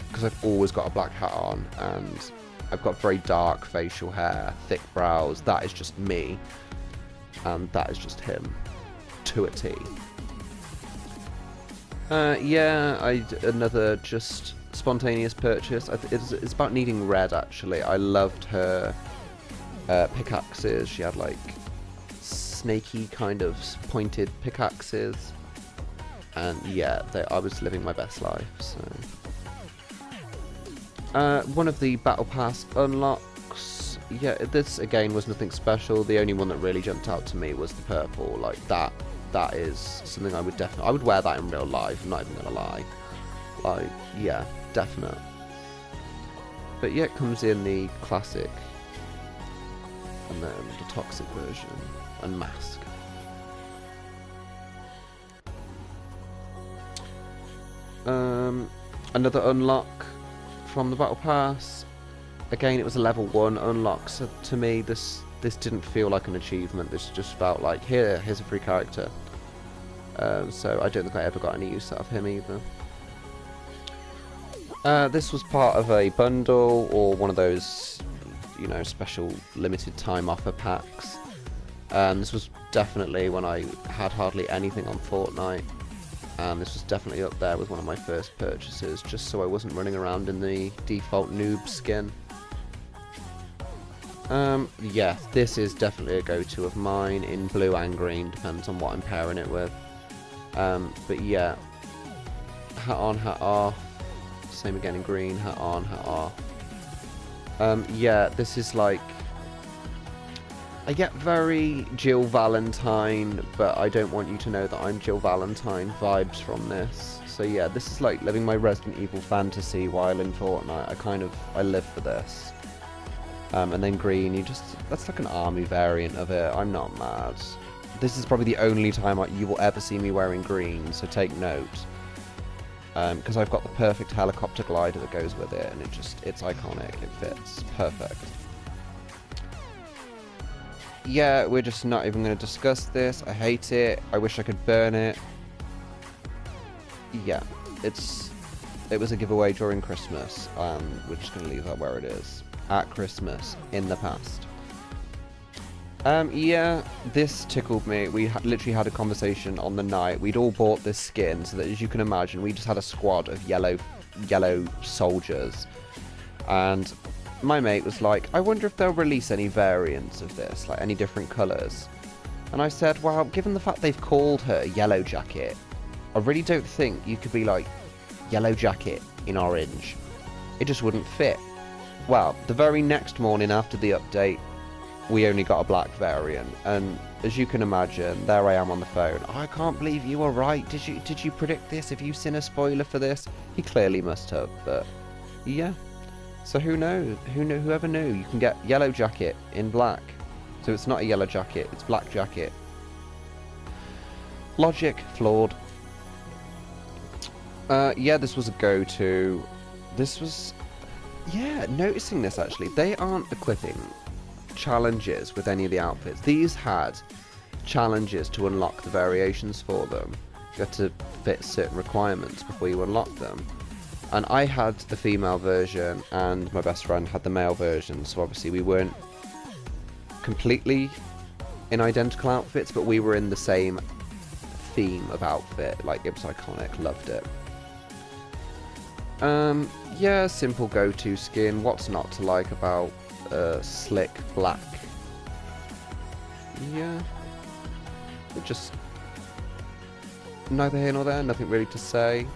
because I've always got a black hat on, and I've got very dark facial hair, thick brows. That is just me, and that is just him, to a T. Yeah, another just spontaneous purchase. It's about needing red, actually. I loved her pickaxes. She had like snaky kind of pointed pickaxes, and yeah, I was living my best life. So one of the Battle Pass unlocks. Yeah, this again was nothing special. The only one that really jumped out to me was the purple. Like that is something I would wear that in real life. I'm not even gonna lie. Like, yeah, definite. But yeah, it comes in the classic, and then the toxic version, and mask. Another unlock from the Battle Pass. Again, it was a level 1 unlock, so to me this didn't feel like an achievement. This just felt like, here's a free character. So I don't think I ever got any use out of him either. This was part of a bundle or one of those, you know, special limited time offer packs. This was definitely when I had hardly anything on Fortnite, and this was definitely up there with one of my first purchases, just so I wasn't running around in the default noob skin. Yeah, this is definitely a go-to of mine in blue and green, depends on what I'm pairing it with. But yeah, hat on, hat off. Same again in green, hat on, hat off. Yeah, this is like... I get very Jill Valentine, but I don't want you to know that I'm Jill Valentine vibes from this. So yeah, this is like living my Resident Evil fantasy while in Fortnite. I live for this. And then green, that's like an army variant of it. I'm not mad. This is probably the only time you will ever see me wearing green, so take note. Because I've got the perfect helicopter glider that goes with it, and it's iconic, it fits, perfect. Yeah, we're just not even going to discuss this. I hate it. I wish I could burn it. Yeah, it was a giveaway during Christmas, and we're just going to leave that where it is. At Christmas, in the past. Yeah, this tickled me. We literally had a conversation on the night. We'd all bought this skin, so that, as you can imagine, we just had a squad of yellow soldiers. And my mate was like, I wonder if they'll release any variants of this, like any different colours. And I said, well, given the fact they've called her Yellow Jacket, I really don't think you could be like, Yellow Jacket in orange. It just wouldn't fit. Well, the very next morning after the update, we only got a black variant, and as you can imagine, there I am on the phone. Oh, I can't believe you were right. Did you predict this? Have you seen a spoiler for this? He clearly must have, but yeah. So who knows? Whoever knew? You can get Yellow Jacket in black. So it's not a yellow jacket, it's black jacket. Logic flawed. Yeah, this was a go-to. This was... Yeah, noticing this actually, they aren't equipping challenges with any of the outfits. These had challenges to unlock the variations for them. You had to fit certain requirements before you unlock them. And I had the female version and my best friend had the male version, so obviously we weren't completely in identical outfits, but we were in the same theme of outfit. Like, it was iconic, loved it. Yeah, simple go-to skin. What's not to like about slick black? Yeah, it just neither here nor there. Nothing really to say.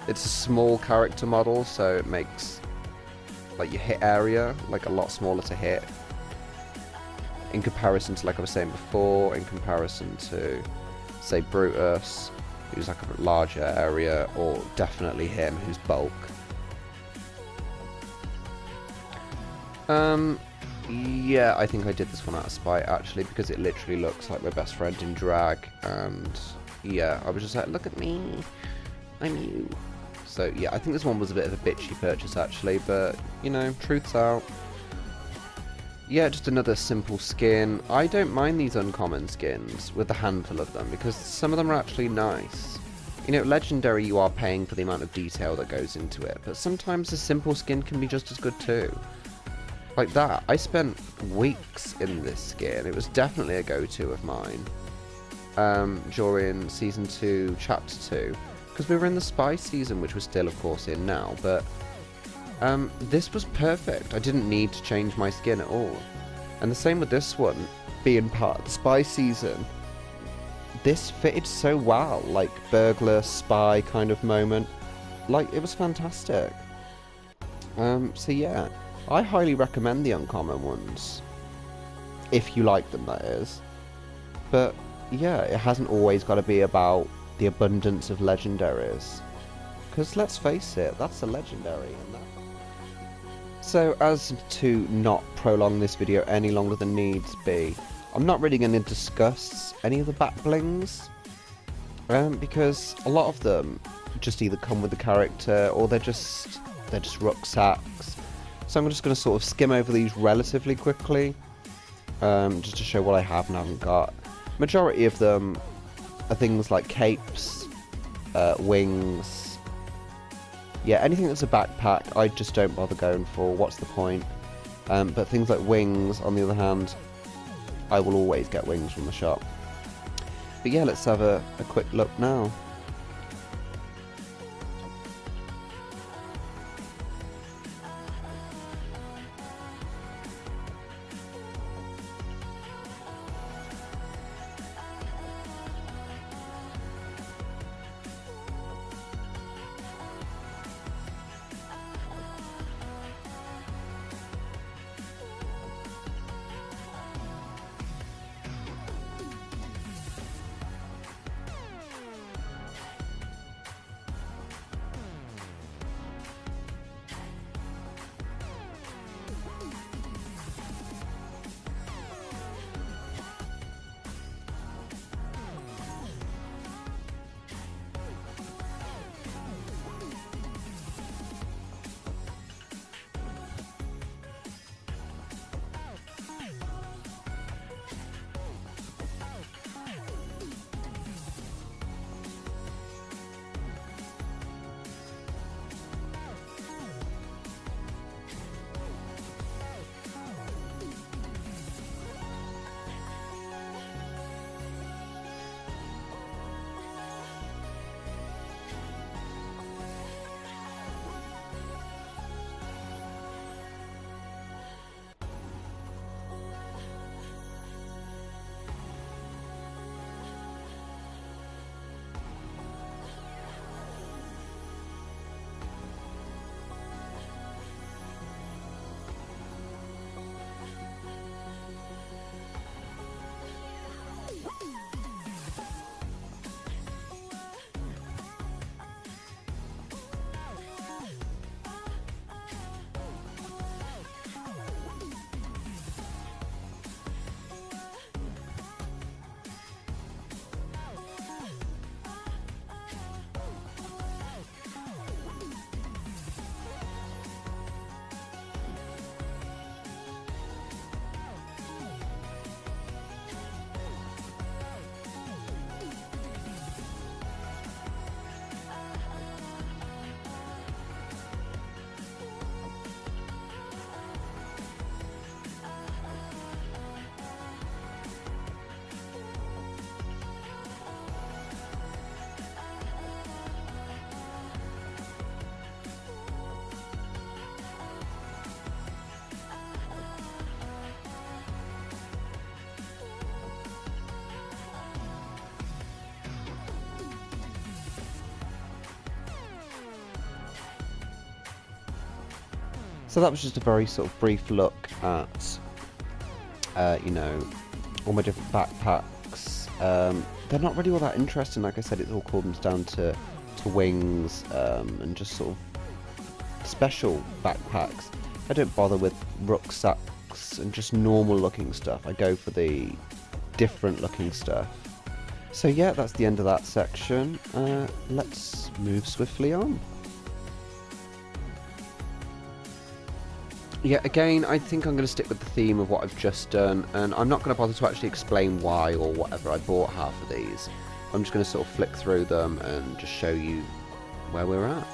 It's a small character model, so it makes like your hit area like a lot smaller to hit in comparison to, like I was saying before, in comparison to say Brutus, who's like a larger area, or definitely him, who's bulk. Yeah, I think I did this one out of spite, actually, because it literally looks like my best friend in drag, and yeah, I was just like, look at me, I'm you. So yeah, I think this one was a bit of a bitchy purchase, actually, but, you know, truth's out. Yeah, just another simple skin. I don't mind these uncommon skins with a handful of them, because some of them are actually nice. You know, Legendary, you are paying for the amount of detail that goes into it, but sometimes a simple skin can be just as good too. Like that, I spent weeks in this skin. It was definitely a go-to of mine during Season 2, Chapter 2, because we were in the Spy season, which we're still, of course, in now, but this was perfect. I didn't need to change my skin at all. And the same with this one, being part of the Spy season. This fitted so well, like burglar, spy kind of moment. Like, it was fantastic. So yeah, I highly recommend the uncommon ones. If you like them, that is. But yeah, it hasn't always got to be about the abundance of legendaries. Because let's face it, that's a legendary. And that... So as to not prolong this video any longer than needs be, I'm not really going to discuss any of the back blings. Because a lot of them just either come with the character or they're just rucksacks. So I'm just going to sort of skim over these relatively quickly, just to show what I have and haven't got. Majority of them are things like capes, wings, yeah, anything that's a backpack, I just don't bother going for. What's the point? But things like wings, on the other hand, I will always get wings from the shop. But yeah, let's have a quick look now. So that was just a very sort of brief look at, you know, all my different backpacks. They're not really all that interesting. Like I said, it all comes down to wings and just sort of special backpacks. I don't bother with rucksacks and just normal looking stuff. I go for the different looking stuff. So yeah, that's the end of that section. Let's move swiftly on. Yeah, again, I think I'm going to stick with the theme of what I've just done, and I'm not going to bother to actually explain why or whatever I bought half of these. I'm just going to sort of flick through them and just show you where we're at.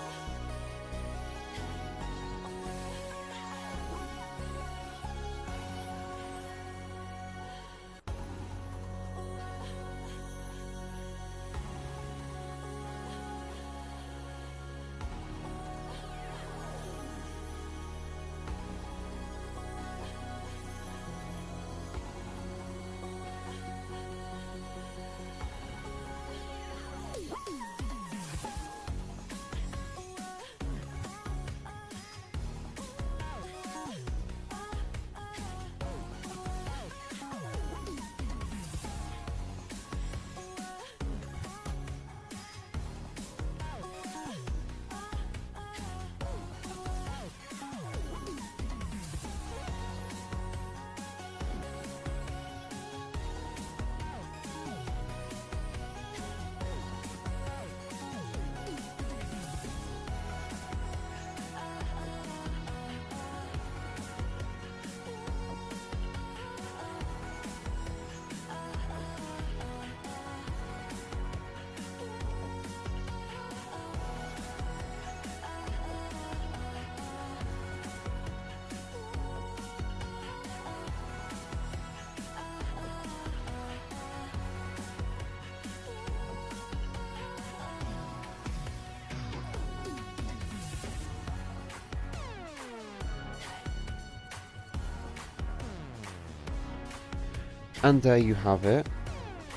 And there you have it.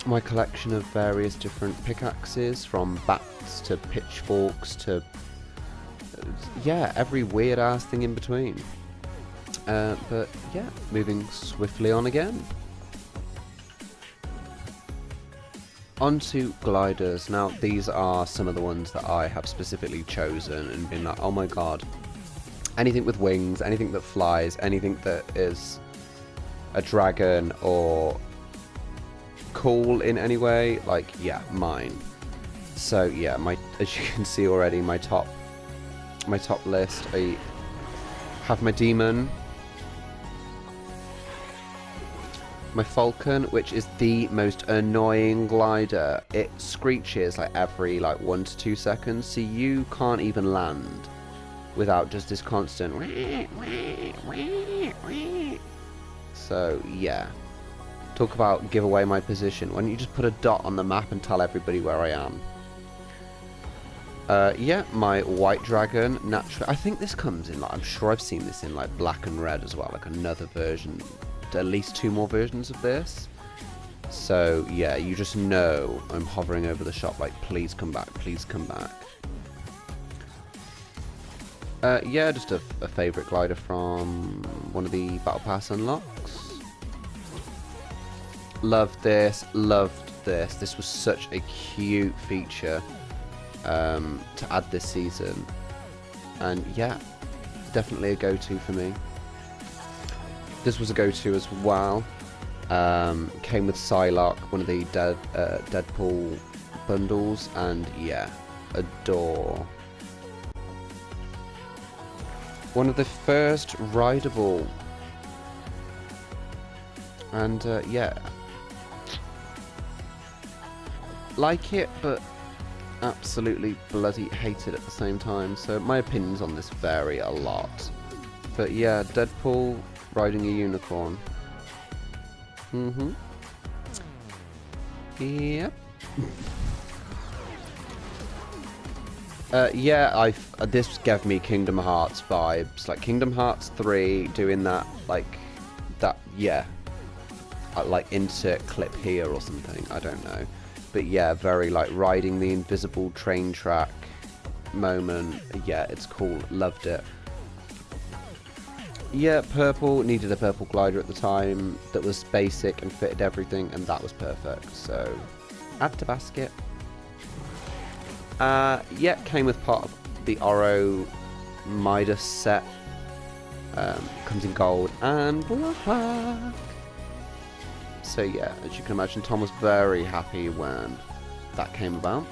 My collection of various different pickaxes, from bats to pitchforks to yeah, every weird ass thing in between. But yeah, moving swiftly on again. Onto gliders. Now these are some of the ones that I have specifically chosen and been like, oh my god, anything with wings, anything that flies, anything that is a dragon or cool in any way, like, yeah, mine. So yeah, as you can see already, my top list, I have my demon, my falcon, which is the most annoying glider. It screeches like every 1 to 2 seconds, so you can't even land without just this constant so yeah, talk about give away my position. Why don't you just put a dot on the map and tell everybody where I am? Yeah, my white dragon, naturally. I think this comes in, I'm sure I've seen this in, black and red as well, another version, at least 2 more versions of this. So, yeah, you just know I'm hovering over the shop, please come back, please come back. Yeah, just a favourite glider from one of the Battle Pass unlocks. Loved this, loved this. This was such a cute feature to add this season. And yeah, definitely a go-to for me. This was a go-to as well. Came with Psylocke, one of the Deadpool bundles, and yeah, adore. One of the first rideable, and yeah, like it, but absolutely bloody hate it at the same time. So my opinions on this vary a lot. But yeah, Deadpool riding a unicorn. Yep. Yeah, this gave me Kingdom Hearts vibes, like Kingdom Hearts 3 doing that, yeah, insert clip here or something, I don't know, but yeah, very riding the invisible train track moment. Yeah, it's cool, loved it. Yeah, purple, needed a purple glider at the time that was basic and fitted everything, and that was perfect, so add to basket. Yeah, came with part of the Oro Midas set. Comes in gold and black. So yeah, as you can imagine, Tom was very happy when that came about.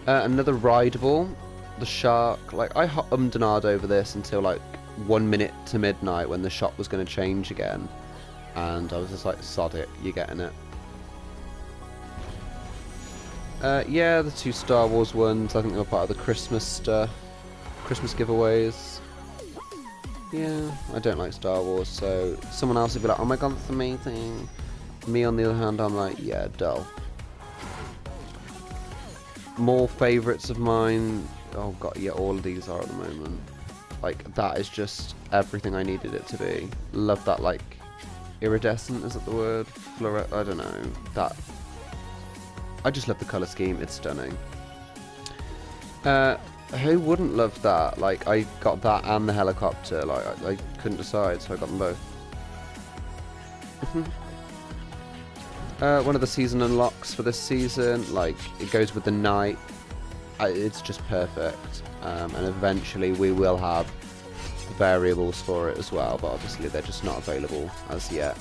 Another rideable, the shark. I ummed and ahed over this until 1 minute to midnight when the shop was going to change again, and I was just like, sod it, you're getting it. Yeah, the 2 Star Wars ones, I think they were part of the Christmas stuff. Christmas giveaways. Yeah, I don't like Star Wars, so someone else would be like, oh my god, that's amazing. Me, on the other hand, I'm like, yeah, dull. More favourites of mine. Oh god, yeah, all of these are at the moment. That is just everything I needed it to be. Love that, iridescent, is that the word? I don't know. That. I just love the colour scheme, it's stunning. Who wouldn't love that? I got that and the helicopter, I couldn't decide, so I got them both. One of the season unlocks for this season, it goes with the night. It's just perfect. And eventually we will have variables for it as well, but obviously they're just not available as yet.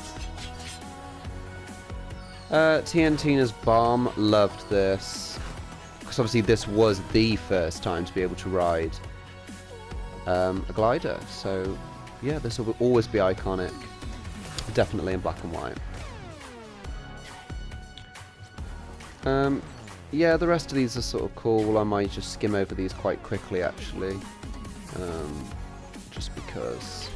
TNTina's bomb, loved this, because obviously this was the first time to be able to ride a glider, so yeah, this will always be iconic, definitely in black and white. Yeah, the rest of these are sort of cool. I might just skim over these quite quickly actually, just because.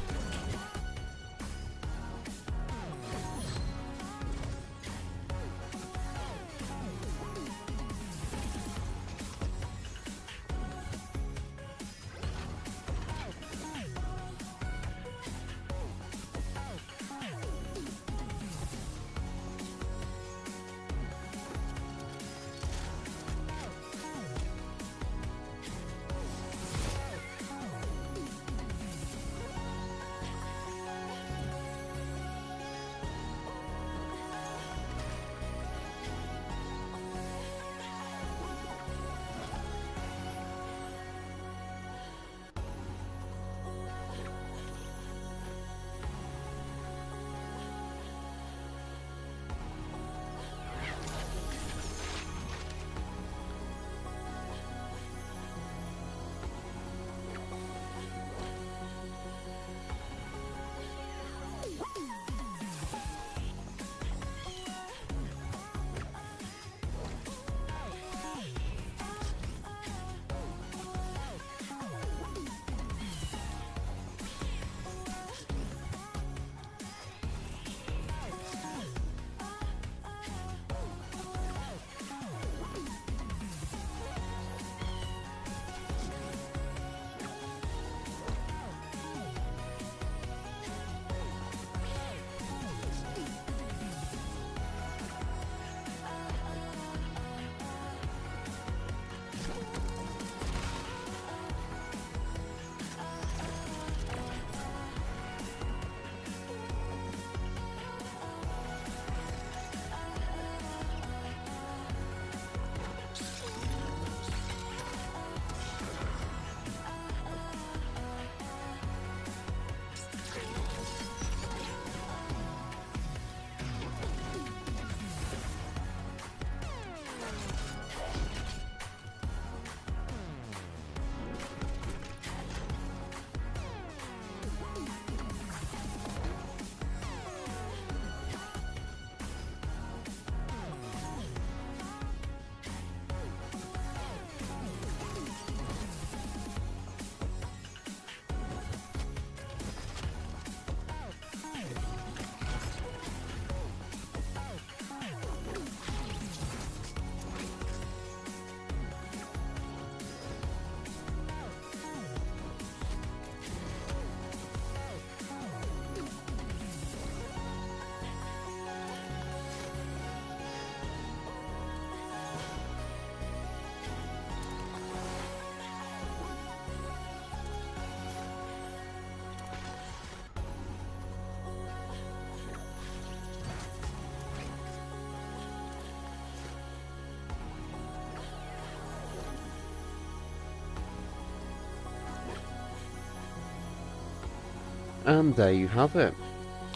And there you have it.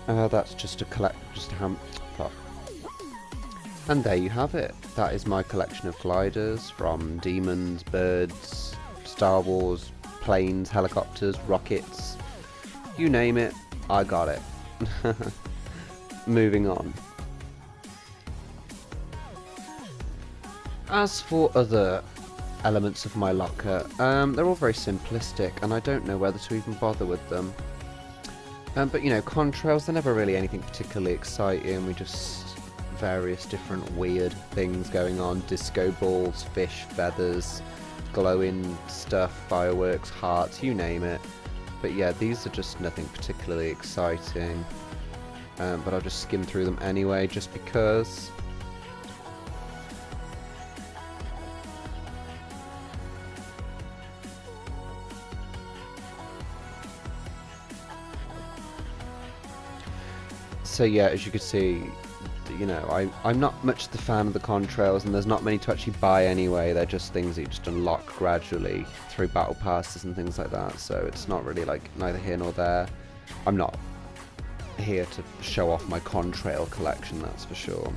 That's just a And there you have it. That is my collection of gliders from demons, birds, Star Wars, planes, helicopters, rockets. You name it, I got it. Moving on. As for other elements of my locker, they're all very simplistic, and I don't know whether to even bother with them. But you know, contrails, they're never really anything particularly exciting. We just various different weird things going on. Disco balls, fish, feathers, glowing stuff, fireworks, hearts, you name it. But yeah, these are just nothing particularly exciting. But I'll just skim through them anyway, just because. So yeah, as you can see, you know, I'm not much the fan of the contrails, and there's not many to actually buy anyway. They're just things that you just unlock gradually through battle passes and things like that, so it's not really like neither here nor there. I'm not here to show off my contrail collection, that's for sure.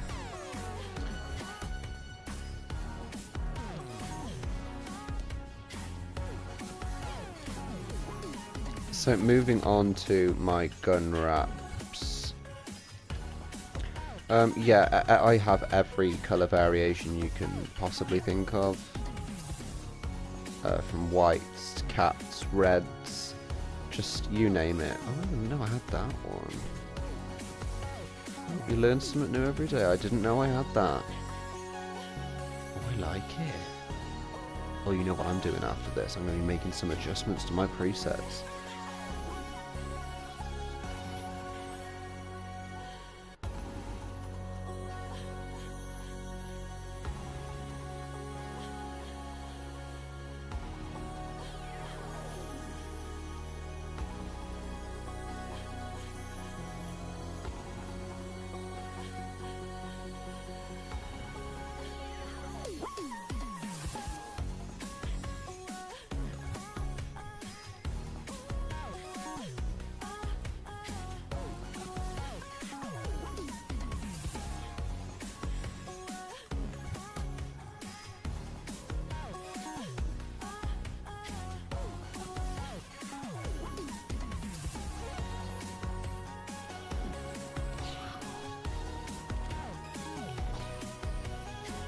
So moving on to my gun wraps. Yeah, I have every colour variation you can possibly think of. From whites, cats, reds, just you name it. Oh, I didn't know I had that one. You learn something new every day. I didn't know I had that. Oh, I like it. Well, you know what I'm doing after this? I'm going to be making some adjustments to my presets.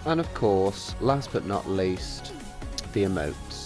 And of course, last but not least, the emotes.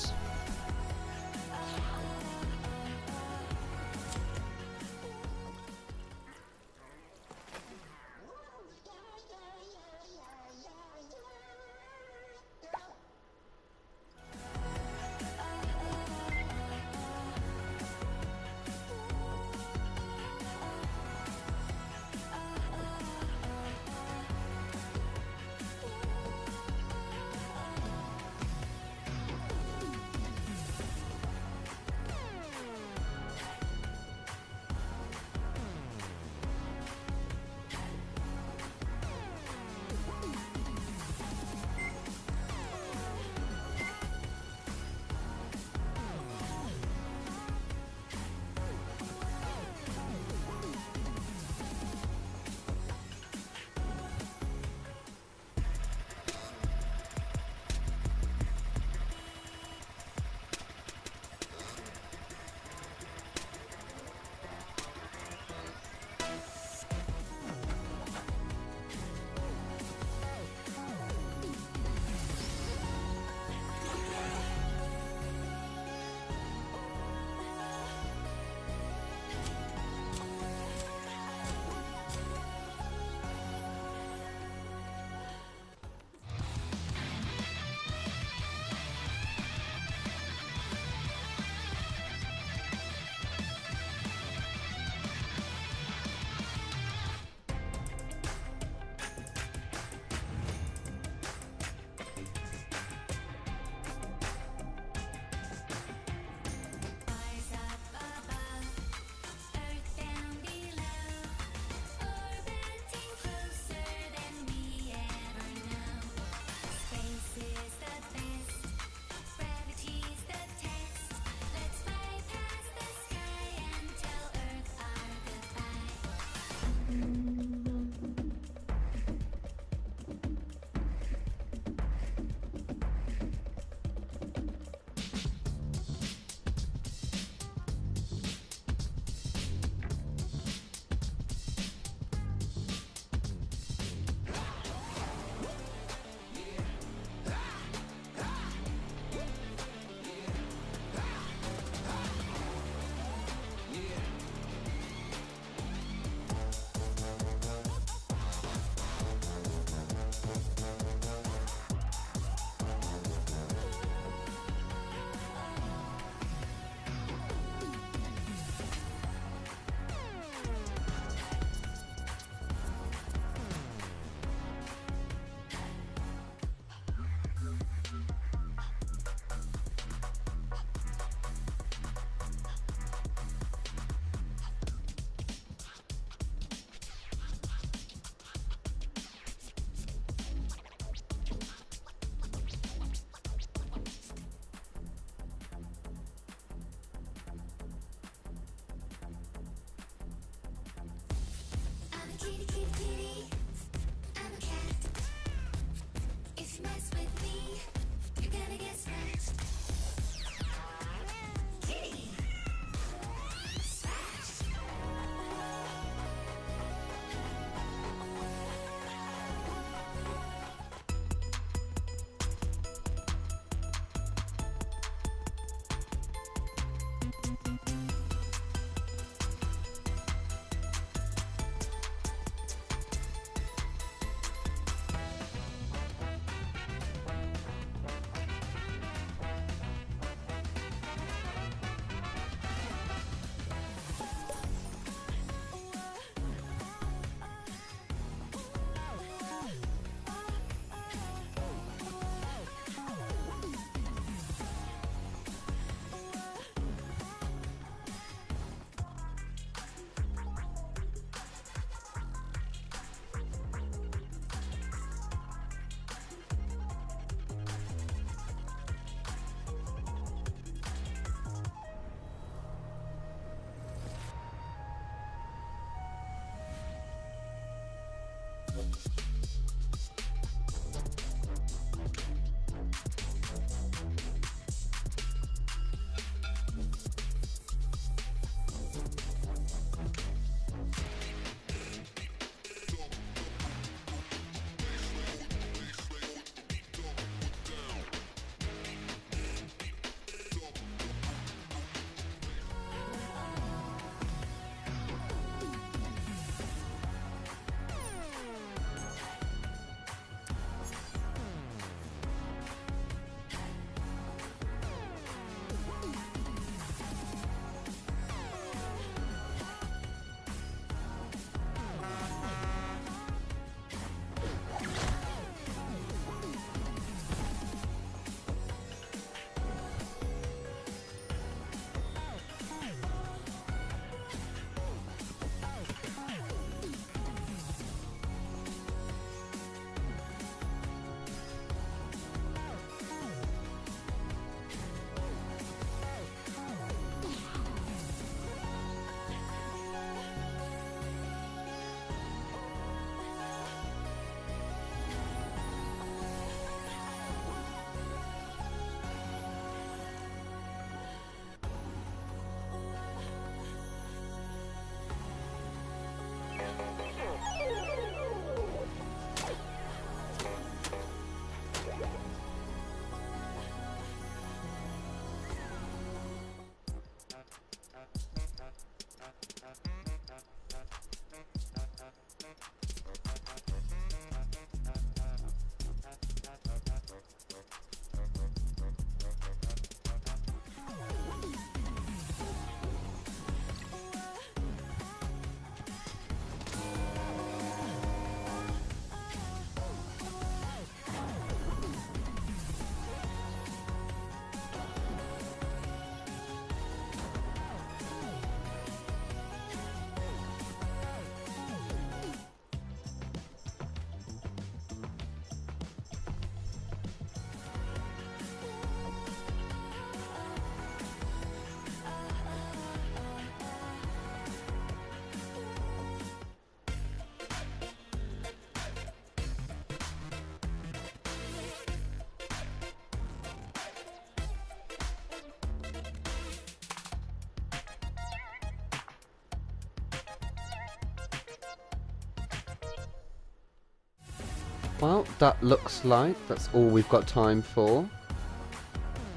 well, that looks like that's all we've got time for.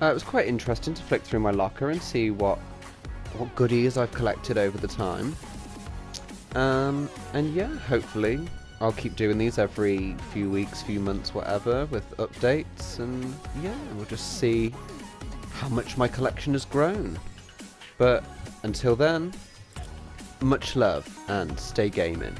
It was quite interesting to flick through my locker and see what goodies I've collected over the time. And yeah, hopefully I'll keep doing these every few weeks, few months, whatever, with updates, and yeah, we'll just see how much my collection has grown. But until then, much love and stay gaming.